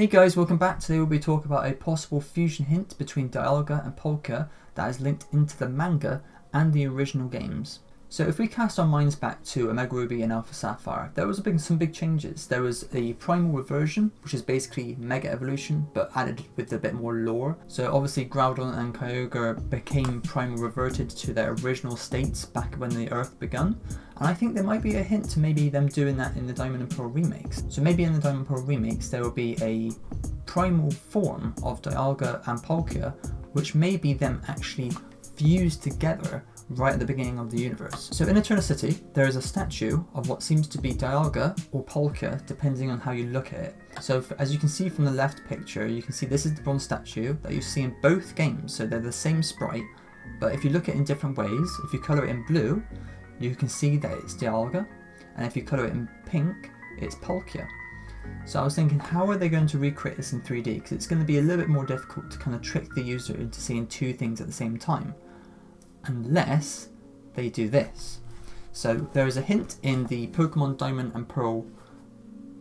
Hey guys, welcome back. Today we'll be talking about a possible fusion hint between Dialga and Palkia that is linked into the manga and the original games. So if we cast our minds back to Omega Ruby and Alpha Sapphire, there was some big changes. There was a primal reversion, which is basically Mega Evolution, but added with a bit more lore. So obviously Groudon and Kyogre became primal reverted to their original states back when the Earth begun. And I think there might be a hint to maybe them doing that in the Diamond and Pearl remakes. So maybe in the Diamond and Pearl remakes there will be a primal form of Dialga and Palkia, which may be them actually fused together right at the beginning of the universe. So in Eternal City, there is a statue of what seems to be Dialga or Palkia, depending on how you look at it. So as you can see from the left picture, you can see this is the bronze statue that you see in both games. So they're the same sprite, but if you look at it in different ways, if you colour it in blue, you can see that it's Dialga, and if you colour it in pink, it's Palkia. So I was thinking, how are they going to recreate this in 3D? Because it's going to be a little bit more difficult to kind of trick the user into seeing two things at the same time, unless they do this. So there is a hint in the Pokemon Diamond and Pearl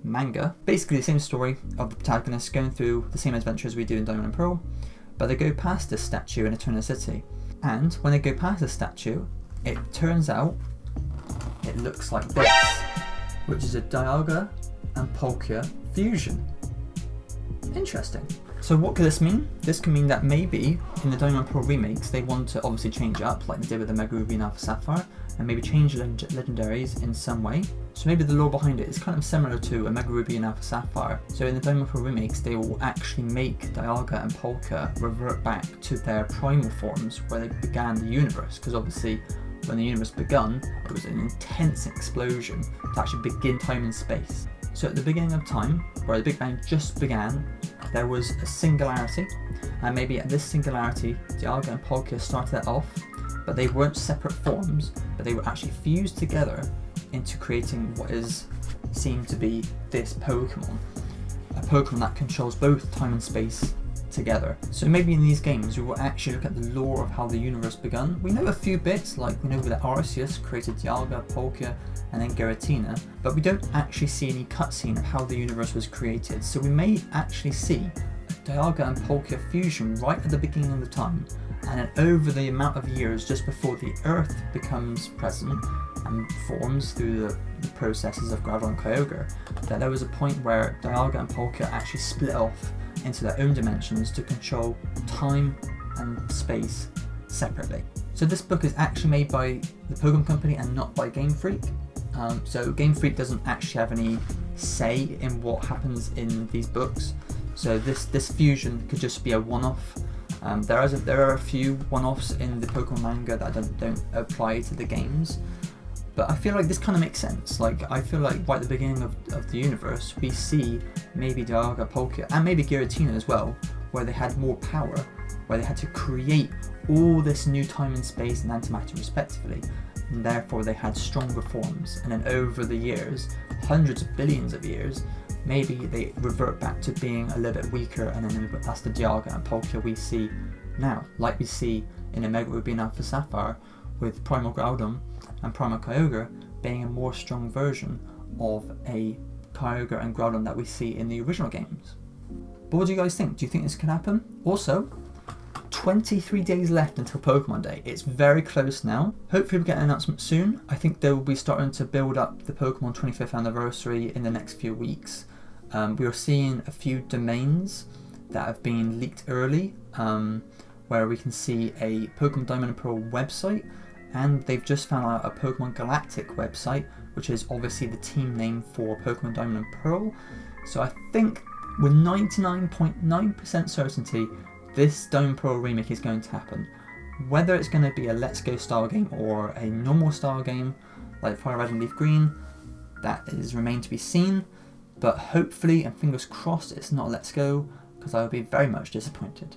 manga, basically the same story of the protagonists going through the same adventures we do in Diamond and Pearl, but they go past this statue in Eternal City. And when they go past the statue, it turns out it looks like this, which is a Dialga and Palkia fusion. Interesting. So what could this mean? This can mean that maybe in the Diamond and Pearl remakes they want to obviously change up like they did with the Omega Ruby and Alpha Sapphire, and maybe change the legendaries in some way. So maybe the lore behind it is kind of similar to Omega Ruby and Alpha Sapphire. So in the Diamond and Pearl remakes they will actually make Dialga and Palkia revert back to their primal forms where they began the universe, because obviously when the universe begun, it was an intense explosion to actually begin time and space. So at the beginning of time, where the Big Bang just began, there was a singularity, and maybe at this singularity, Dialga and Palkia started it off, but they weren't separate forms, but they were actually fused together into creating what is seen to be this Pokemon. A Pokemon that controls both time and space together. So maybe in these games we will actually look at the lore of how the universe begun. We know a few bits, like we know that Arceus created Dialga, Palkia, and then Giratina, but we don't actually see any cutscene of how the universe was created. So we may actually see a Dialga and Palkia fusion right at the beginning of the time, and then over the amount of years just before the Earth becomes present and forms through the processes of Groudon and Kyogre, that there was a point where Dialga and Palkia actually split off into their own dimensions to control time and space separately. So this book is actually made by the Pokemon Company and not by Game Freak. So Game Freak doesn't actually have any say in what happens in these books. So this fusion could just be a one-off. There are a few one-offs in the Pokemon manga that don't apply to the games. But I feel like this kind of makes sense. Like, I feel like right at the beginning of the universe, we see maybe Dialga, Palkia, and maybe Giratina as well, where they had more power, where they had to create all this new time and space and antimatter respectively, and therefore they had stronger forms. And then over the years, hundreds of billions of years, maybe they revert back to being a little bit weaker, and then that's the Dialga and Palkia we see now, like we see in Omega Ruby and Alpha Sapphire, with Primal Groudon and Primal Kyogre being a more strong version of a Kyogre and Groudon that we see in the original games. But what do you guys think? Do you think this can happen? Also, 23 days left until Pokemon Day. It's very close now. Hopefully we'll get an announcement soon. I think they will be starting to build up the Pokemon 25th anniversary in the next few weeks. We are seeing a few domains that have been leaked early, where we can see a Pokemon Diamond and Pearl website, and they've just found out a Pokemon Galactic website, which is obviously the team name for Pokemon Diamond and Pearl. So I think with 99.9% certainty, this Diamond and Pearl remake is going to happen. Whether it's going to be a Let's Go style game or a normal style game like Fire Red and Leaf Green, that is remain to be seen. But hopefully, and fingers crossed, it's not Let's Go, because I would be very much disappointed.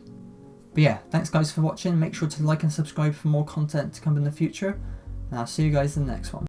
But yeah, thanks guys for watching. Make sure to like and subscribe for more content to come in the future, and I'll see you guys in the next one.